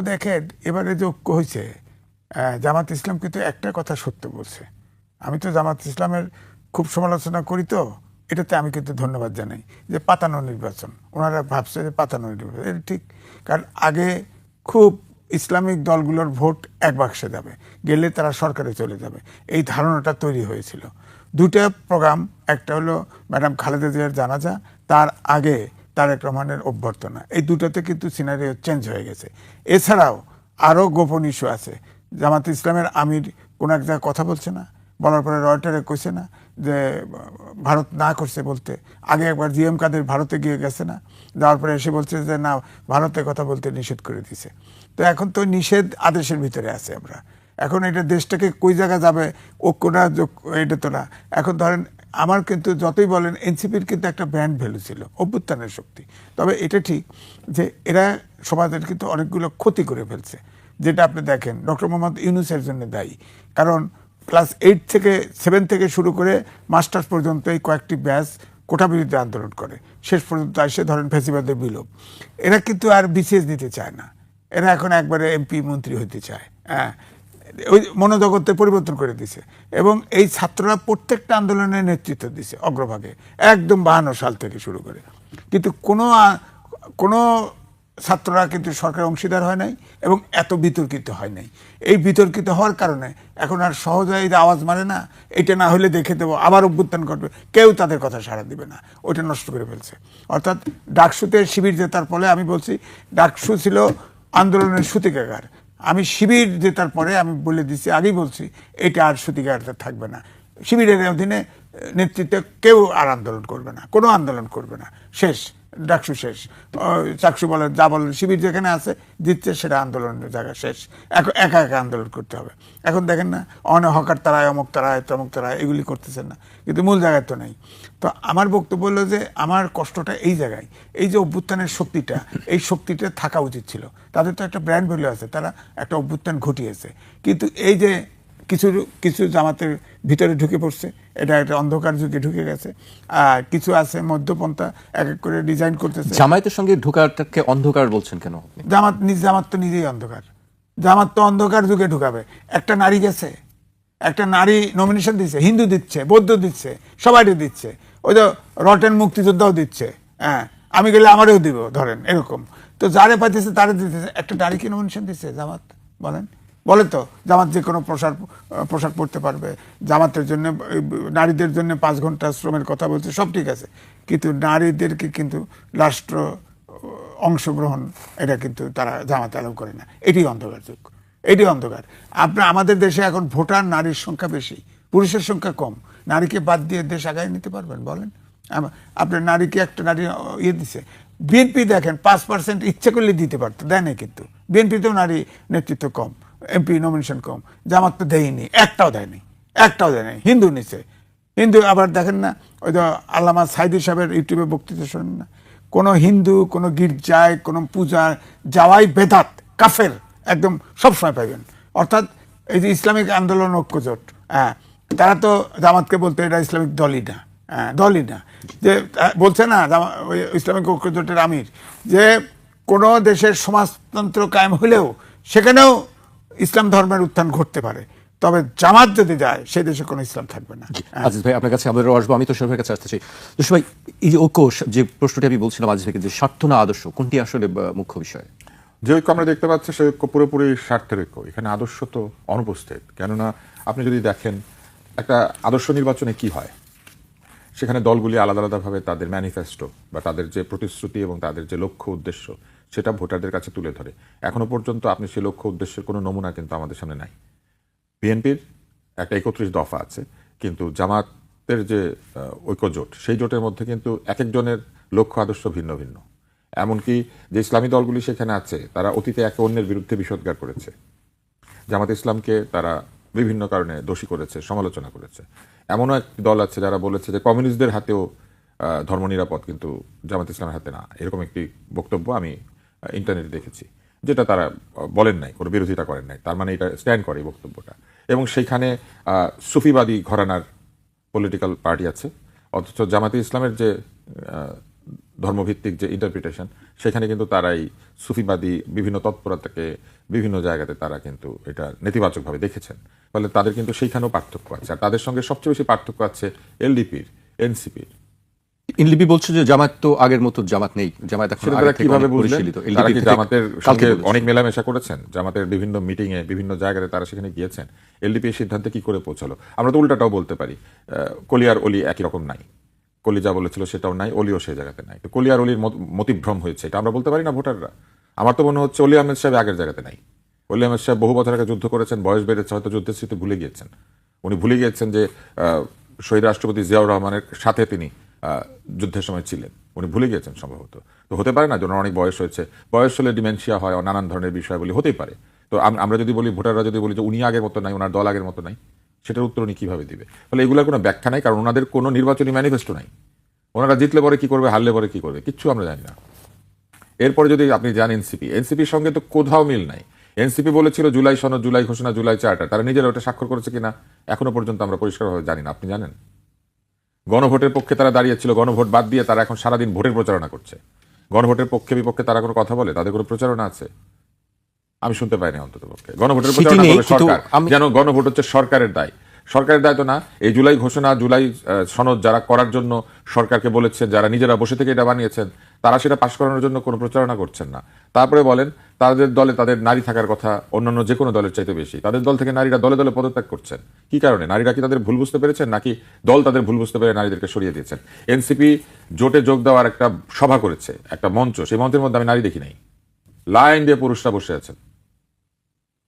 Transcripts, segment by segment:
দেখেন এবারে যে ঐক্য হয়েছে, জামাত ইসলাম কিন্তু একটা কথা সত্য বলছে। আমি তো জামাত ইসলামের খুব সমালোচনা করি, তো এটাতে আমি কিন্তু ধন্যবাদ জানাই যে পাতানো নির্বাচন, ওনারা ভাবছে যে পাতানো নির্বাচন এটা ঠিক। কারণ আগে খুব ইসলামিক দলগুলোর ভোট এক বাক্সে যাবে, গেলে তারা সরকারে চলে যাবে, এই ধারণাটা তৈরি হয়েছিল। দুটা প্রোগ্রাম, একটা হলো ম্যাডাম খালেদা জিয়ার জানাজা, তার আগে তারেক রহমানের অভ্যর্থনা, এই দুটোতে কিন্তু সিনারিও চেঞ্জ হয়ে গেছে। এছাড়াও আরও গোপন ইস্যু আছে। জামাত ইসলামের আমির কোন এক জায়গায় কথা বলছে না, বলার পরে রয়টারে কইছে না যে ভারত না করছে বলতে। আগে একবার জিএম কাদের ভারতে গিয়ে গেছে না, যাওয়ার পরে এসে বলছে যে না, ভারতে কথা বলতে নিষেধ করে দিছে। তো এখন তো নিষেধ আদেশের ভিতরে আছে আমরা। এখন এটা দেশটাকে কই জায়গা যাবে ঐক্যটা, এটা তো না। এখন ধরেন আমার কিন্তু যতই বলেন এনসিপির কিন্তু একটা ব্র্যান্ড ভ্যালু ছিল, অভ্যুত্থানের শক্তি। তবে এটা ঠিক যে এরা সমাজের কিন্তু অনেকগুলো ক্ষতি করে ফেলছে, যেটা আপনি দেখেন ডক্টর মোহাম্মদ ইউনূসের জন্য দায়ী। কারণ ক্লাস 8 থেকে 7 থেকে শুরু করে মাস্টার্স পর্যন্ত এই কয়েকটি ব্যাচ কোটা বিরুদ্ধে আন্দোলন করে, শেষ পর্যন্ত এসে ধরেন ফ্যাসিবাদের বিলোপ। এরা কিন্তু আর বিসিএস দিতে চায় না, এরা এখন একবারে এমপি মন্ত্রী হতে চায়। হ্যাঁ, ওই মনোজগতে পরিবর্তন করে দিছে। এবং এই ছাত্ররা প্রত্যেকটা আন্দোলনের নেতৃত্ব দিছে অগ্রভাগে, একদম 52 সাল থেকে শুরু করে। কিন্তু কোনো ছাত্ররা কিন্তু সরকারের অংশীদার হয় নাই এবং এত বিতর্কিত হয় নাই। এই বিতর্কিত হওয়ার কারণে এখন আর সহজে এই আওয়াজ মারে না, এটা না হলে দেখে দেবো আবার অভ্যুত্থান করবে, কেউ তাদের কথা সাড়া দিবে না, ওইটা নষ্ট করে ফেলছে। অর্থাৎ ডাকসুতে শিবির জেতার ফলে আমি বলছি ডাকসু ছিল আন্দোলনের সূতিকাগার। আমি শিবির জেতার পরে আমি বলে দিচ্ছি, আগেই বলছি, এটা আর সূতিকাগারটা থাকবে না। শিবিরের অধীনে নেতৃত্বে কেউ আর আন্দোলন করবে না, কোনো আন্দোলন করবে না, শেষ, ডাকসু শেষ। চাকসু বলেন যা বলেন, শিবির যেখানে আছে দিচ্ছে সেটা আন্দোলনের জায়গা, শেষ। একা একা আন্দোলন করতে হবে। এখন দেখেন না, অনেক হকার তারায়, অমুক তারায়, তমুক তারায়, এগুলি করতেছেন না, কিন্তু মূল জায়গায় তো নেই। তো আমার বক্তব্য হলো যে আমার কষ্টটা এই জায়গায়, এই যে অভ্যুত্থানের শক্তিটা, এই শক্তিটা থাকা উচিত ছিল। তাদের তো একটা ব্র্যান্ড ভ্যালু আছে, তারা একটা অভ্যুত্থান ঘটিয়েছে। কিন্তু এই যে কিছু কিছু জামাতের ভিতরে ঢুকে পড়ছে, এটা একটা অন্ধকার যুগে ঢুকে গেছে। আর কিছু আছে মধ্যপন্থা এক এক করে ডিজাইন করতেছে। জামায়াতের সঙ্গে ঢোকাটাকে অন্ধকার বলছেন কেন? জামাত তো নিজেই অন্ধকার। জামাত তো অন্ধকার যুগে ঢুকাবে। একটা নারী গেছে, একটা নারী নমিনেশন দিচ্ছে, হিন্দু দিচ্ছে, বৌদ্ধ দিচ্ছে, সবাইকে দিচ্ছে। ওই তো রটেন মুক্তিযোদ্ধাও দিচ্ছে। হ্যাঁ, আমি গেলে আমারও দিব, ধরেন এরকম। তো যারে পাইতেছে তারে দিতেছে। একটা নারীকে নমিনেশন দিচ্ছে জামাত, বলে তো জামাত যে কোনো পোশাক পরতে পারবে, জামাতের জন্য নারীদের জন্য 5 ঘন্টা শ্রমের কথা বলছে, সব ঠিক আছে, কিন্তু নারীদেরকে কিন্তু রাষ্ট্র অংশগ্রহণ এটা কিন্তু তারা জামাত আলাও করে না। এটি অন্ধকার যুগ, এটি অন্ধকার। আমাদের দেশে এখন ভোটার নারীর সংখ্যা বেশি, পুরুষের সংখ্যা কম। নারীকে বাদ দিয়ে দেশ আগায় নিতে পারবেন বলেন? আপনার নারীকে একটা নারী ইয়ে দিছে। বিএনপি দেখেন 5% ইচ্ছে করলে দিতে পারতো, দেয় না। কিন্তু বিএনপিতেও নারী নেতৃত্ব কম, এমপি নমিনেশন কম। জামাত তো দেয়নি, একটাও দেয়নি। হিন্দু নিছে, হিন্দু। আবার দেখেন না, ওই তো আল্লামা সাইদি সাহেবের ইউটিউবে বক্তৃতা শোনেন না, কোনো হিন্দু কোনো গির্জায় কোনো পূজা যাওয়াই বেদাত, কাফের, একদম সবসময় পাইবেন। অর্থাৎ এই যে ইসলামিক আন্দোলন ঐক্যজোট, হ্যাঁ, তারা তো জামাতকে বলতে এটা ইসলামিক দলই না, দলই না। যে বলছে না ইসলামিক ঐক্যজোটের আমির, যে কোনো দেশের সমাজতন্ত্র কায়েম হলেও সেখানেও ইসলাম ধর্মের উত্থান ঘটতে পারে, তবে জামাত যদি যায় সেই দেশে কোনো ইসলাম থাকবে না। আজিজ ভাই, আপনার কাছে আমাদের আসবো। আমি তো সরকারের কাছে আসতে চাই। তুষার ভাই, এই যে ঐক্য, যে প্রশ্নটি আমি বলছিলাম আজিজ ভাইকে, যে স্বার্থ না আদর্শ, কোনটি আসলে মুখ্য বিষয়? যে ঐক্য আমরা দেখতে পাচ্ছি সে ঐক্য পুরোপুরি স্বার্থের ঐক্য। এখানে আদর্শ তো অনুপস্থিত। কেননা আপনি যদি দেখেন একটা আদর্শ নির্বাচনে কি হয়, সেখানে দলগুলি আলাদা আলাদাভাবে তাদের ম্যানিফেস্টো বা তাদের যে প্রতিশ্রুতি এবং তাদের যে লক্ষ্য উদ্দেশ্য সেটা ভোটারদের কাছে তুলে ধরে। এখনো পর্যন্ত আপনি সেই লক্ষ্য উদ্দেশ্যের কোনো নমুনা কিন্তু আমাদের সামনে নাই। বিএনপির একটা 31 দফা আছে, কিন্তু জামাতের যে ঐক্যজোট, সেই জোটের মধ্যে কিন্তু এক একজনের লক্ষ্য আদর্শ ভিন্ন ভিন্ন। এমনকি যে ইসলামী দলগুলি সেখানে আছে, তারা অতীতে একে অন্যের বিরুদ্ধে বিষোদ্গার করেছে। জামাত ইসলামকে তারা বিভিন্ন কারণে দোষী করেছে, সমালোচনা করেছে। এমনও এক দল আছে যারা বলেছে যে কমিউনিস্টদের হাতেও ধর্ম নিরাপদ, কিন্তু জামাত ইসলামের হাতে না। এরকম একটি বক্তব্য আমি ইন্টারনেটে দেখেছি, যেটা তারা বলেন নাই, কোনো বিরোধিতা করেন নাই। তার মানে এটা স্ট্যান্ড করে এই বক্তব্যটা। এবং সেইখানে সুফিবাদী ঘরানার পলিটিক্যাল পার্টি আছে, অথচ জামাতে ইসলামের যে ধর্মভিত্তিক যে ইন্টারপ্রিটেশন, সেখানে কিন্তু তারাই সুফিবাদী বিভিন্ন তৎপরতাকে বিভিন্ন জায়গাতে তারা কিন্তু এটা নেতিবাচকভাবে দেখেছেন। ফলে তাদের কিন্তু সেইখানেও পার্থক্য আছে। আর তাদের সঙ্গে সবচেয়ে বেশি পার্থক্য আছে এলডিপির, এনসিপির। এনলিপি বলছে যে জামাত তো আগের মতো জামাত নেই, জামাত এখন সেটা আগের তারা থেকে কিভাবে অনেক বুঝলেন? পরিশীলিত। তারা LDP কি থেকে জামাতের কালকে সঙ্গে বলেছে। অনেক মেলামেশা করেছেন? জামাতের বিভিন্ন মিটিং এ বিভিন্ন জায়গাতে তারা সেখানে গিয়েছেন। এলডিপি এর সিদ্ধান্তে কি করে পৌঁছালো? আমরা তো উল্টাটাও বলতে পারি, কলি আর অলি একই রকম নাই। কলি যা বলেছিল সেটাও নাই, অলিও সেই জায়গাতে নাই। তো কলি আর অলির মতিভ্রম হয়েছে, এটা আমরা বলতে পারি না ভোটাররা? আমার তো মনে হচ্ছে অলি আহমেদ সাহেব আগের জায়গাতে নাই। অলি আহমেদ সাহেব বহু বছর আগে যুদ্ধ করেছেন, বয়স বেড়েছে, হয়তো যুদ্ধের স্মৃতি ভুলে গিয়েছেন। উনি ভুলে গিয়েছেন যে শহীদ রাষ্ট্রপতি জিয়াউর রহমানের সাথে তিনি যুদ্ধের সময় ছিলেন। উনি ভুলে গিয়েছেন সম্ভবত। তো হতে পারে না যে ওনার অনেক বয়স হয়েছে, বয়স হলে ডিমেনশিয়া হয়, নানান ধরনের বিষয় বলি, হতেই পারে। তো আমরা যদি বলি, ভোটাররা যদি বলি যে উনি আগের মতো নাই, ওনার দল আগের মতো নাই, সেটার উত্তর উনি কিভাবে দিবে? ফলে এগুলোর কোনো ব্যাখ্যা নাই, কারণ ওনাদের কোনো নির্বাচনী ম্যানিফেস্টো নাই। ওনারা জিতলে পরে কি করবে, হারলে পরে কি করবে, কিচ্ছু আমরা জানি না। এরপরে যদি আপনি যান এনসিপির সঙ্গে তো কোথাও মিল নাই। এনসিপি বলেছিল জুলাই সনদ, জুলাই ঘোষণা, জুলাই চার্টার, তারা নিজেরা ওটা স্বাক্ষর করেছে কিনা এখনো পর্যন্ত আমরা পরিষ্কারভাবে জানি না। আপনি জানেন? গণভোটের পক্ষে তারা দাঁড়িয়েছিল, গণভোট বাদ দিয়ে তারা এখন সারাদিন ভোটের প্রচারণা করছে। গণভোটের পক্ষে বিপক্ষে তারা কোনো কথা বলে? তাদের কোনো প্রচারণা আছে? আমি শুনতে পাইনি অন্তত পক্ষে। গণভোটের সেটি প্রচারণা নেই, করবে কিন্তু সরকার, যেন গণভোট হচ্ছে সরকারের দায়। সরকারের দায় তো না। এই জুলাই ঘোষণা, জুলাই সনদ যারা করার জন্য সরকারকে বলেছেন, যারা নিজেরা বসে থেকে এটা বানিয়েছেন, তারা সেটা পাশ করানোর জন্য কোনো প্রচারণা করছেন না। তারপরে বলেন তাদের দলে তাদের নারী থাকার কথা অন্যান্য যে কোনো দলের চাইতে বেশি। তাদের দল থেকে নারীরা দলে দলে পদত্যাগ করছেন। কি কারণে? নারীরা কি তাদের ভুল বুঝতে পেরেছেন, নাকি দল তাদের ভুল বুঝতে পেরে নারীদেরকে সরিয়ে দিয়েছেন? এনসিপি জোটে যোগ দেওয়ার একটা সভা করেছে, একটা মঞ্চ, সেই মঞ্চের মধ্যে আমি নারী দেখি নাই। লাইন দিয়ে পুরুষরা বসে আছেন।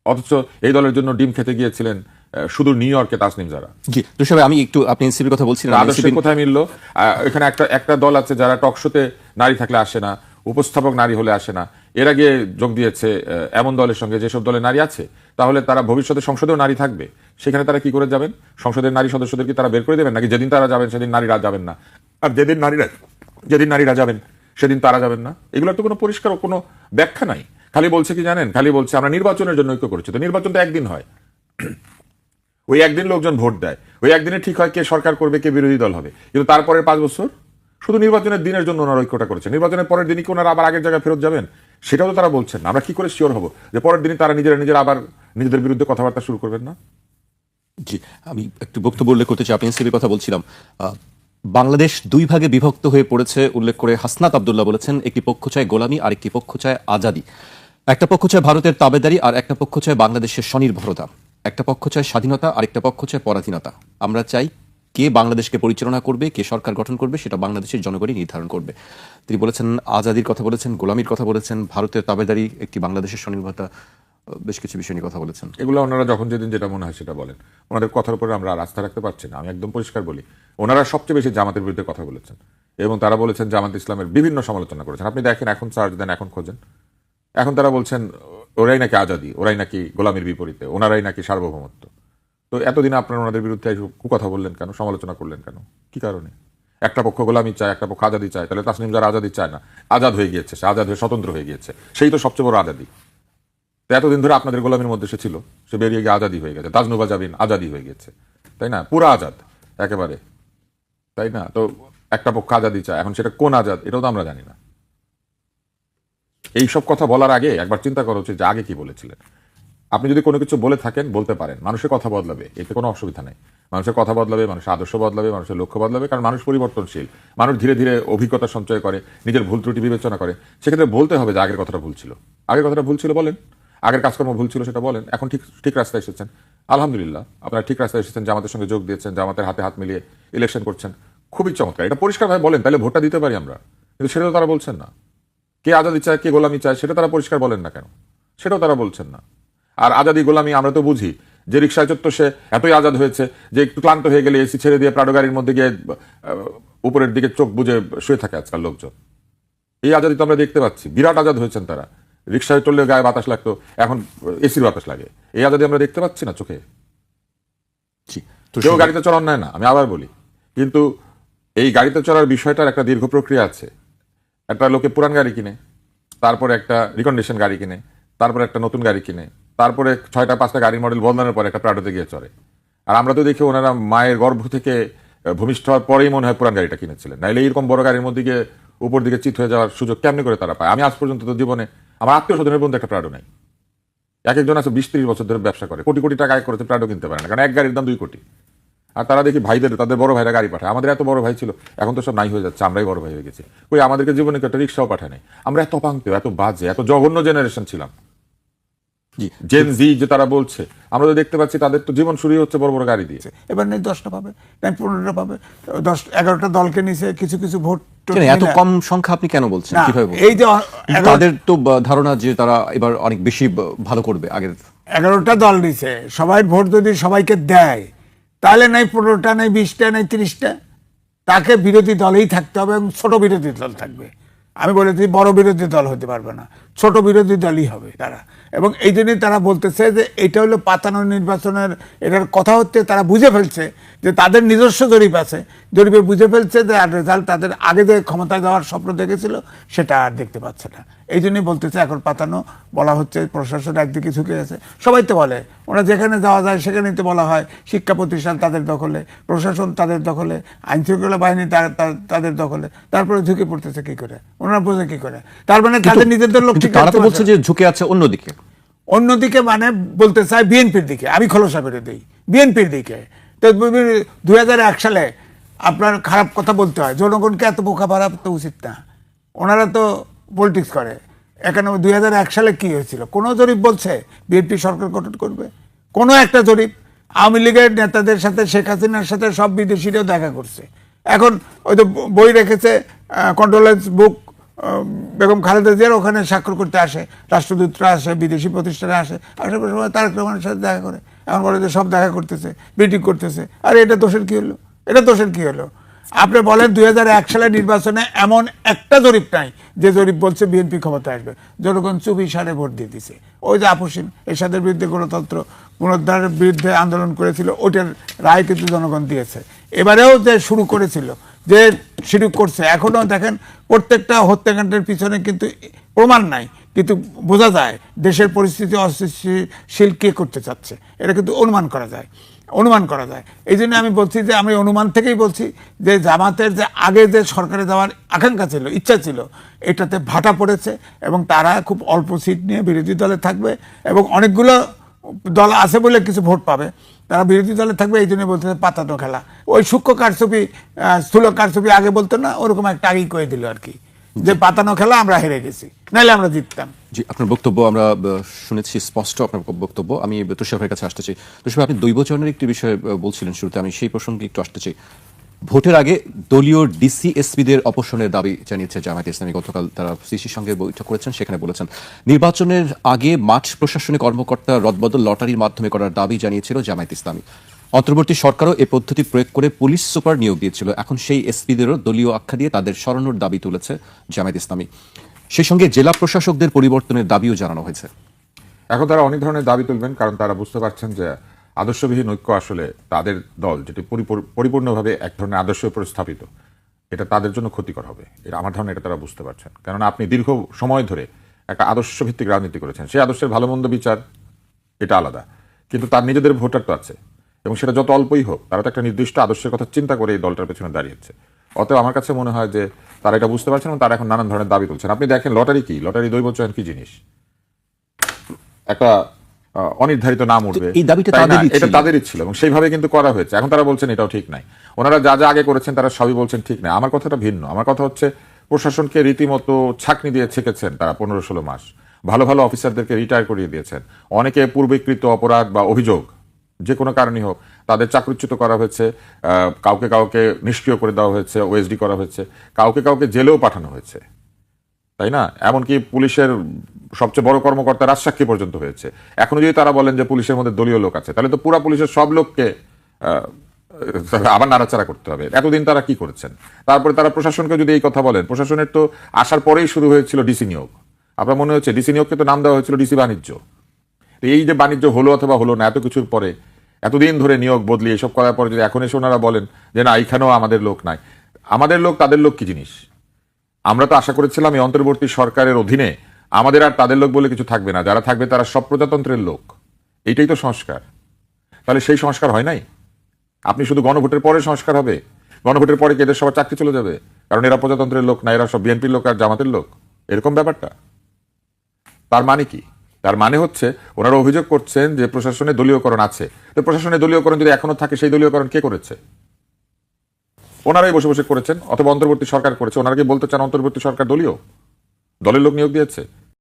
অথচ এই দলের জন্য ডিম খেতে গিয়েছিলেন সুদূর নিউ ইয়র্কে তাসনিম জারা। জি তুষার, আমি একটু, আপনি এনসিপির কথা বলছিলেন, আদর্শ কোথায় মিললো? এখানে একটা দল আছে যারা টকশোতে নারী থাকলে আসে না, উপস্থাপক নারী হলে আসে না। এর আগে যোগ দিয়েছে এমন দলের সঙ্গে যেসব দলে নারী আছে, তাহলে তারা ভবিষ্যতে সংসদেও নারী থাকবে। সেখানে তারা কি করে যাবেন? সংসদের নারী সদস্যদের কি তারা বের করে দেবেন, নাকি যেদিন তারা যাবেন সেদিন নারীরা যাবেন না, আর যেদিন নারীরা যাবেন সেদিন তারা যাবেন না? এগুলোর তো কোনো পরিষ্কার কোনো ব্যাখ্যা নাই। খালি বলছে কি জানেন? খালি বলছে আমরা নির্বাচনের জন্য ঐক্য করেছি। তো নির্বাচন তো একদিন হয়, ওই একদিন লোকজন ভোট দেয়, ওই একদিনে ঠিক হয় কে সরকার করবে, কে বিরোধী দল হবে। কিন্তু তারপরে 5 বছর শুধু নির্বাচনের দিনের জন্য ওনারা ঐক্যটা করেছে। নির্বাচনের পরের দিনই কি ওনারা আবার আগের জায়গায় ফেরত যাবেন? সেটাও তো তারা বলছেন না। আমরা কি করে শিওর হব যে পরের দিনই তারা নিজেরা আবার নিজেদের বিরুদ্ধে কথাবার্তা শুরু করবেন না? জি, আমি একটু বক্তব্য উল্লেখ করতে চাই। আপনি এনসিপির কথা বলছিলাম। বাংলাদেশ 2 ভাগে বিভক্ত হয়ে পড়েছে উল্লেখ করে হাসনাত আব্দুল্লাহ বলেছেন, একটি পক্ষ চায় গোলামি আর একটি পক্ষ চায় আজাদি। একটা পক্ষ চায় ভারতের তাবেদারি আর একটা পক্ষ চায় বাংলাদেশের স্বনির্ভরতা। একটা পক্ষ চায় স্বাধীনতা আর একটা পক্ষ চায় পরাধীনতা। আমরা চাই কে বাংলাদেশকে পরিচালনা করবে, কে সরকার গঠন করবে, সেটা বাংলাদেশের জনগণই নির্ধারণ করবে। তিনি বলেছেন, আজাদির কথা বলেছেন, গোলামির কথা বলেছেন, ভারতের তাবেদারি, একটি বাংলাদেশের স্বনির্ভরতা, বেশ কিছু বিষয় নিয়ে কথা বলেছেন। এগুলো ওনারা যখন যেদিন যেটা মনে হয় সেটা বলেন। ওনাদের কথার উপরে আমরা আর আস্থা রাখতে পারছি না। আমি একদম পরিষ্কার বলি, ওনারা সবচেয়ে বেশি জামাতের বিরুদ্ধে কথা বলেছেন এবং তারা বলেছেন জামাত ইসলামের বিভিন্ন সমালোচনা করেছেন। আপনি দেখেন, এখন সার্চ দেন, এখন খোঁজেন, এখন তারা বলছেন ওরাই নাকি আজাদি, ওরাই নাকি গোলামির বিপরীতে, ওনারাই নাকি সার্বভৌমত্ব। তো এতদিন আপনারা ওনাদের বিরুদ্ধে কথা বললেন কেন, সমালোচনা করলেন কেন, কি কারণে? একটা পক্ষ গোলামি চায়, একটা পক্ষ আজাদি চায়, তাহলে তাসনিম যারা আজাদি চায় না, আজাদ হয়ে গিয়েছে, সে আজাদ হয়ে স্বতন্ত্র হয়ে গিয়েছে, সেই তো সবচেয়ে বড় আজাদি। তো এতদিন ধরে আপনাদের গোলামির মধ্যে সে ছিল, সে বেরিয়ে গিয়ে আজাদি হয়ে গেছে। তাজনুবা জাবিন আজাদি হয়ে গেছে, তাই না? পুরা আজাদ একেবারে, তাই না? তো একটা পক্ষ আজাদি চায়, এখন সেটা কোন আজাদ এটাও তো আমরা জানি না। এইসব কথা বলার আগে একবার চিন্তা করা উচিত যে আগে কি বলেছিলেন। আপনি যদি কোনো কিছু বলে থাকেন, বলতে পারেন, মানুষের কথা বদলাবে, এতে কোনো অসুবিধা নেই। মানুষের কথা বদলাবে, মানুষের আদর্শ বদলাবে, মানুষের লক্ষ্য বদলাবে, কারণ মানুষ পরিবর্তনশীল। মানুষ ধীরে ধীরে অভিজ্ঞতা সঞ্চয় করে, নিজের ভুল ত্রুটি বিবেচনা করে। সেক্ষেত্রে বলতে হবে যে আগের কথাটা ভুল ছিল, আগের কথাটা ভুল ছিল বলেন, আগের কাজকর্ম ভুল ছিল সেটা বলেন। এখন ঠিক রাস্তায় এসেছেন, আলহামদুলিল্লাহ, আপনারা ঠিক রাস্তায় এসেছেন, জামাতের সঙ্গে যোগ দিয়েছেন, জামাতের হাতে হাত মিলিয়ে ইলেকশন করছেন, খুবই চমৎকার। এটা পরিষ্কারভাবে বলেন, তাহলে ভোটটা দিতে পারি আমরা। কিন্তু সেটাও তারা বলছেন না। কে আজাদি চায়, কে গোলামি চায়, সেটা তারা পরিষ্কার বলেন না কেন, সেটাও তারা বলছেন না। আর আজাদি গোলামি আমরা তো বুঝি, যে রিক্সায় চড়ত সে এতই আজাদ হয়েছে যে একটু ক্লান্ত হয়ে গেলে এসি ছেড়ে দিয়ে প্রাডো গাড়ির মধ্যে গিয়ে উপরের দিকে চোখ বুজে শুয়ে থাকে আজকাল লোকজন। এই আজাদি তো আমরা দেখতে পাচ্ছি, বিরাট আজাদ হয়েছেন তারা। রিক্সায় চললে গায়ে বাতাস লাগতো, এখন এসির বাতাস লাগে। এই আজাদি আমরা দেখতে পাচ্ছি না চোখে। কেউ গাড়িতে চড়ান নেয় না, আমি আবার বলি। কিন্তু এই গাড়িতে চড়ার বিষয়টার একটা দীর্ঘ প্রক্রিয়া আছে। একটা লোকে পুরান গাড়ি কিনে, তারপরে একটা রিকন্ডিশন গাড়ি কিনে, তারপরে একটা নতুন গাড়ি কিনে, তারপরে 6টা-5টা গাড়ির মডেল বদলানোর পরে একটা প্রাডোতে গিয়ে চড়ে। আর আমরা তো দেখি ওনারা মায়ের গর্ভ থেকে ভূমিষ্ঠ হওয়ার পরেই মনে হয় পুরান গাড়িটা কিনেছিলেন, নাইলে এরকম বড় গাড়ির মধ্যে গিয়ে উপর দিকে চিত হয়ে যাওয়ার সুযোগ কেমনি করে তারা পায়? আমি আজ পর্যন্ত তো জীবনে আমার আত্মীয় স্বজনের পর্যন্ত একটা প্রাডো নাই। এক একজন আছে 20-30 বছর ধরে ব্যবসা করে, কোটি কোটি টাকা আয় করেছে, প্রাডো কিনতে পারে না, কারণ এক গাড়ির দাম 2 কোটি। আর তারা দেখি ভাইদের, তাদের বড় ভাইরা গাড়ি পাঠায়। আমাদের এত বড় ভাই ছিল, এখন তো সব নাই হয়ে যাচ্ছে, আমরাই বড় ভাই হয়ে গেছি। কই আমাদেরকে জীবনে একটা রিক্সাও পাঠায় নাই। আমরা এত পাঙ্ক্ত, এত বাজে, এত জঘন্য জেনারেশন ছিলাম। জি, জেন জি যে তারা বলছে, আমরা তো দেখতে পাচ্ছি তাদের তো জীবন শুরু হচ্ছে বড় বড় গাড়ি দিয়ে। এবার নেই 10টা পাবে, নাই 15টা পাবে, 10-11টা দলকে নিচে কিছু কিছু ভোট টোট কেন এত মিলে- কম সংখ্যা আপনি কেন বলছেন? না, কিভাবে বলছেন? এই যে কিন্তু তাদের তো ধারণা যে তারা এবার অনেক বেশি ভালো করবে আগের। 11টা দল নিছে, সবাই ভোট যদি সবাইকে দেয়, তাহলে নাই 15টা, নাই 20টা, নাই 30টা, তাকে বিরোধী দলেই থাকতে হবে এবং ছোট বিরোধী দল থাকবে। আমি বলেছি বড় বিরোধী দল হতে পারবে না, ছোট বিরোধী দলই হবে তারা। এবং এই জন্যই তারা বলতেছে যে এটা হলো পাতানো নির্বাচনের, এটার কথা হচ্ছে তারা বুঝে ফেলছে যে তাদের নিজস্ব জরিপ আছে, জরিপে বুঝে ফেলছে যে রেজাল্ট তাদের আগে যে ক্ষমতায় যাওয়ার স্বপ্ন দেখেছিল সেটা আর দেখতে পাচ্ছে না। এই জন্যই বলতেছে এখন পাতানো, বলা হচ্ছে প্রশাসন একদিকে ঝুঁকে আছে। সবাই তো বলে, ওরা যেখানে যাওয়া যায় সেখানেই তো বলা হয় শিক্ষা প্রতিষ্ঠান তাদের দখলে, প্রশাসন তাদের দখলে, আইন শৃঙ্খলা বাহিনী তাদের দখলে, তারপরে ঝুঁকে পড়তেছে কি করে, ওনারা বোঝে কি করে? তার মানে তাদের নিজেদের লোক কিন্তু ঠিক তারা রাখতে তো বলছে পারছে না। যে ঝুঁকে আছে অন্যদিকে। অন্যদিকে মানে বলতে চাই বিএনপির দিকে, আমি খোলসা করে দিই বিএনপির দিকে। তো 2001 সালে আপনার খারাপ কথা বলতে হয়, জনগণকে এত বোকা বাড়াতে তো উচিত না। ওনারা তো পলিটিক্স করে। এখানে 2001 সালে কি হয়েছিল? কোনো জরিপ বলছে বিএনপি সরকার গঠন করবে? কোনো একটা জরিপ? আওয়ামী লীগের নেতাদের সাথে, শেখ হাসিনার সাথে সব বিদেশিরাও দেখা করছে। এখন ওই তো বই রেখেছে, কন্ডোলেন্স বুক, বেগম খালেদা জিয়ার ওখানে স্বাক্ষর করতে আসে, রাষ্ট্রদূতরা আসে, বিদেশি প্রতিষ্ঠানে আসে, আসার সময় তারেক রহমানের সাথে দেখা করে। এখন বলে যে সব দেখা করতেছে, মিটিং করতেছে। আরে এটা দোষের কি হলো? এটা দোষের কি হলো? আপনি বলেন 2001 সালের নির্বাচনে এমন একটা জরিপ নাই যে জরিপ বলছে বিএনপি ক্ষমতা আসবে। জনগণ চুপি সারে ভোট দিয়ে দিছে। ওই যে আপসীন এরশাদের বিরুদ্ধে গণতন্ত্র পুনরুদ্ধারের বিরুদ্ধে আন্দোলন করেছিল, ওটার রায় কিন্তু জনগণ দিয়েছে। এবারেও যে শুরু করেছিল, যে শুরু করছে, এখনো দেখেন প্রত্যেকটা হত্যাকাণ্ডের পিছনে কিন্তু প্রমাণ নাই, কিন্তু বোঝা যায় দেশের পরিস্থিতি অস্থিতিশীল কে করতে চাচ্ছে, এটা কিন্তু অনুমান করা যায়, অনুমান করা যায়। এই জন্য আমি বলছি যে আমি অনুমান থেকেই বলছি যে জামাতের যে আগে যে সরকারে যাওয়ার আকাঙ্ক্ষা ছিল, ইচ্ছা ছিল, এটাতে ভাটা পড়েছে এবং তারা খুব অল্প সিট নিয়ে বিরোধী দলে থাকবে এবং অনেকগুলো দল আছে বলে কিছু ভোট পাবে, তারা বিরোধী দলে থাকবে। এই জন্য বলতে পাতানো খেলা, ওই সূক্ষ্ম কারচুপি, স্থূল কারচুপি আগে বলতো না, ওরকম একটা আগেই করে দিল আর কি, যে পাতানো খেলা আমরা হেরে গেছি, নাহলে আমরা জিততাম। জি, আপনার বক্তব্য আমরা শুনেছি, স্পষ্ট আপনার বক্তব্য। আমি তুষার ভাইয়ের কাছে আসতে চাই। তুষার ভাই, আপনি দৈবচরণের একটি বিষয়ে বলছিলেন শুরুতে, আমি সেই প্রসঙ্গে একটু আসতে চাই। ভোটের আগে দলীয় ডিসি এসপিদের অপসারণের দাবি জানিয়েছে জামায়াত ইসলামী। গতকাল তারা সিসির সঙ্গে বৈঠক করেছেন, সেখানে বলেছেন নির্বাচনের আগে মাঠ প্রশাসনিক কর্মকর্তা রদবদল লটারির মাধ্যমে করার দাবি জানিয়েছিল জামায়াত ইসলামী। অন্তর্বর্তী সরকারও এই পদ্ধতি প্রয়োগ করে পুলিশ সুপার নিয়োগ দিয়েছিল। এখন সেই এসপিদেরও দলীয় আখ্যা দিয়ে তাদের সরানোর দাবি তুলেছে জামায়াত ইসলামী। সেই সঙ্গে জেলা প্রশাসকদের পরিবর্তনের দাবিও জানানো হয়েছে। এখন তারা অনেক ধরনের দাবি তুলবেন, কারণ তারা বুঝতে পারছেন যে আদর্শবিহীন ঐক্য আসলে তাদের দল, যেটি পরিপূর্ণভাবে এক ধরনের আদর্শের উপর স্থাপিত, এটা তাদের জন্য ক্ষতিকর হবে। এটা আমার ধারণা, এটা তারা বুঝতে পারছেন। কেননা আপনি দীর্ঘ সময় ধরে একটা আদর্শভিত্তিক রাজনীতি করেছেন, সেই আদর্শের ভালো মন্দ বিচার এটা আলাদা, কিন্তু তার নিজেদের ভোটার তো আছে, এবং সেটা যত অল্পই হোক, তারা তো একটা নির্দিষ্ট আদর্শের কথা চিন্তা করে এই দলটার পেছনে দাঁড়িয়েছে। অতএব আমার কাছে মনে হয় যে তারা এটা বুঝতে পারছেন এবং তারা এখন নানান ধরনের দাবি তুলছেন। আপনি দেখেন লটারি কি, লটারি দৈবচয়ন কি জিনিস, একটা অনির্ধারিত নাম উঠবে, এই দাবিটা তাই না? তাদেরই এটা ছিল। তাদেরই ছিল এবং সেইভাবে কিন্তু করা হয়েছে। এখন তারা বলছেন এটাও ঠিক নাই। ওনারা যা যা আগে করেছেন তারা সবই বলছেন ঠিক নাই। আমার কথাটা ভিন্ন। আমার কথা হচ্ছে প্রশাসনকে রীতিমতো ছাকনি দিয়ে ছেকেছেন তারা 15-16 মাস। ভালো ভালো অফিসারদেরকে রিটায়ার করিয়ে দিয়েছেন। অনেকে পূর্বেকৃত অপরাধ বা অভিযোগ যে কোনো কারণেই হোক তাদের চাকরিচ্যুত করা হয়েছে, কাউকে কাউকে নিষ্ক্রিয় করে দেওয়া হয়েছে, ওএসডি করা হয়েছে, কাউকে কাউকে জেলেও পাঠানো হয়েছে, তাই না? এমনকি পুলিশের সবচেয়ে বড় কর্মকর্তা রাজসাক্ষী পর্যন্ত হয়েছে। এখনো যদি তারা বলেন যে পুলিশের মধ্যে দলীয় লোক আছে, তাহলে তো পুরা পুলিশের সব লোককে আবার নাড়াচাড়া করতে হবে। এতদিন তারা কি করেছেন? তারপরে তারা প্রশাসনকে যদি এই কথা বলেন, প্রশাসনের তো আসার পরেই শুরু হয়েছিল ডিসি নিয়োগ। আপনার মনে হচ্ছে ডিসি নিয়োগকে তো নাম দেওয়া হয়েছিল ডিসি বাণিজ্য। এই যে বাণিজ্য হলো অথবা হলো না, এত কিছুর পরে, এতদিন ধরে নিয়োগ বদলি এসব করার পরে যদি এখন এসে ওনারা বলেন যে না এইখানেও আমাদের লোক নাই, আমাদের লোক তাদের লোক কি জিনিস? আমরা তো আশা করেছিলাম এই অন্তর্বর্তী সরকারের অধীনে আমাদের আর তাদের লোক বলে কিছু থাকবে না, যারা থাকবে তারা সব প্রজাতন্ত্রের লোক। এইটাই তো সংস্কার। তাহলে সেই সংস্কার হয় নাই। আপনি শুধু গণভোটের পরে সংস্কার হবে, গণভোটের পরে কি এদের সবার চাকরি চলে যাবে, কারণ এরা প্রজাতন্ত্রের লোক না, এরা সব বিএনপির লোক আর জামাতের লোক, এরকম ব্যাপারটা? তার মানে কি? তার মানে হচ্ছে ওনারা অভিযোগ করছেন যে প্রশাসনে দলীয়করণ আছে। তো প্রশাসনে দলীয়করণ যদি এখনো থাকে, সেই দলীয়করণ কে করেছে? ওনারাই বসে বসে করেছেন, অথবা অন্তর্বর্তী সরকার করেছে। ওনারা কি বলতে চান অন্তর্বর্তী সরকার দলীয়, দলের লোক নিয়োগ দিয়েছে?